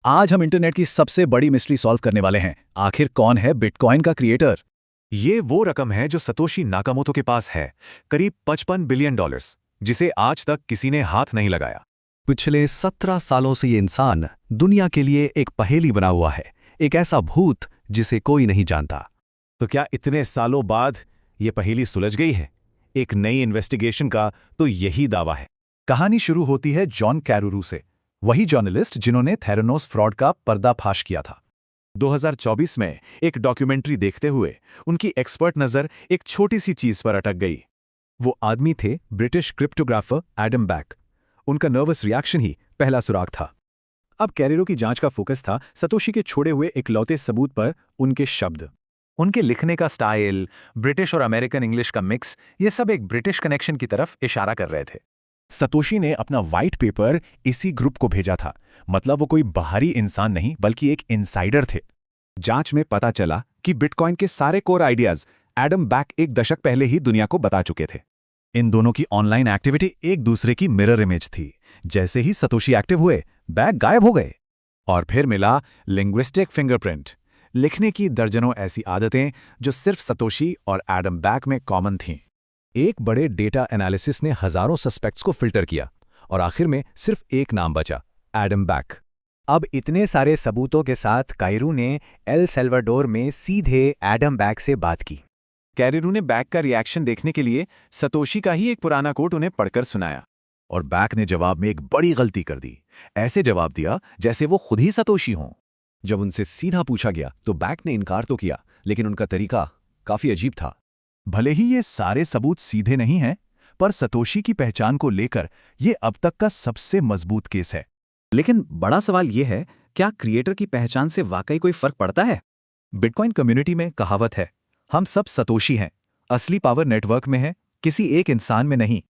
आज हम इंटरनेट की सबसे बड़ी मिस्ट्री सॉल्व करने वाले हैं। आखिर कौन है बिटकॉइन का क्रिएटर? ये वो रकम है जो सतोशी नाकामोटो के पास है, करीब $55 बिलियन, जिसे आज तक किसी ने हाथ नहीं लगाया। पिछले 17 सालों से ये इंसान दुनिया के लिए एक पहेली बना हुआ है, एक ऐसा भूत जिसे कोई नहीं जानता। तो क्या इतने सालों बाद ये पहेली सुलझ गई है? एक नई इन्वेस्टिगेशन का तो यही दावा है। कहानी शुरू होती है जॉन कैरूरू से, वही जर्नलिस्ट जिन्होंने थेरानोस फ्रॉड का पर्दाफाश किया था। 2024 में एक डॉक्यूमेंट्री देखते हुए उनकी एक्सपर्ट नज़र एक छोटी सी चीज पर अटक गई। वो आदमी थे ब्रिटिश क्रिप्टोग्राफर एडम बैक। उनका नर्वस रिएक्शन ही पहला सुराग था। अब कैरेरो की जांच का फोकस था सतोशी के छोड़े हुए इकलौते सबूत पर, उनके शब्द। उनके लिखने का स्टाइल, ब्रिटिश और अमेरिकन इंग्लिश का मिक्स, ये सब एक ब्रिटिश कनेक्शन की तरफ इशारा कर रहे थे। सतोशी ने अपना व्हाइट पेपर इसी ग्रुप को भेजा था, मतलब वो कोई बाहरी इंसान नहीं बल्कि एक इनसाइडर थे। जांच में पता चला कि बिटकॉइन के सारे कोर आइडियाज एडम बैक एक दशक पहले ही दुनिया को बता चुके थे। इन दोनों की ऑनलाइन एक्टिविटी एक दूसरे की मिरर इमेज थी। जैसे ही सतोशी एक्टिव हुए, बैक गायब हो गए। और फिर मिला लिंग्विस्टिक फिंगरप्रिंट, लिखने की दर्जनों ऐसी आदतें जो सिर्फ सतोशी और एडम बैक में कॉमन थीं। एक बड़े डेटा एनालिसिस ने हजारों सस्पेक्ट्स को फिल्टर किया और आखिर में सिर्फ एक नाम बचा, एडम बैक। अब इतने सारे सबूतों के साथ कायरू ने एल सल्वाडोर में सीधे एडम बैक से बात की। कैरेरू ने बैक का रिएक्शन देखने के लिए सतोशी का ही एक पुराना कोट उन्हें पढ़कर सुनाया, और बैक ने जवाब में एक बड़ी गलती कर दी। ऐसे जवाब दिया जैसे वो खुद ही सतोशी हों। जब उनसे सीधा पूछा गया तो बैक ने इनकार तो किया, लेकिन उनका तरीका काफी अजीब था। भले ही ये सारे सबूत सीधे नहीं हैं, पर सतोशी की पहचान को लेकर ये अब तक का सबसे मजबूत केस है। लेकिन बड़ा सवाल यह है, क्या क्रिएटर की पहचान से वाकई कोई फर्क पड़ता है? बिटकॉइन कम्युनिटी में कहावत है, हम सब सतोशी हैं, असली पावर नेटवर्क में है, किसी एक इंसान में नहीं।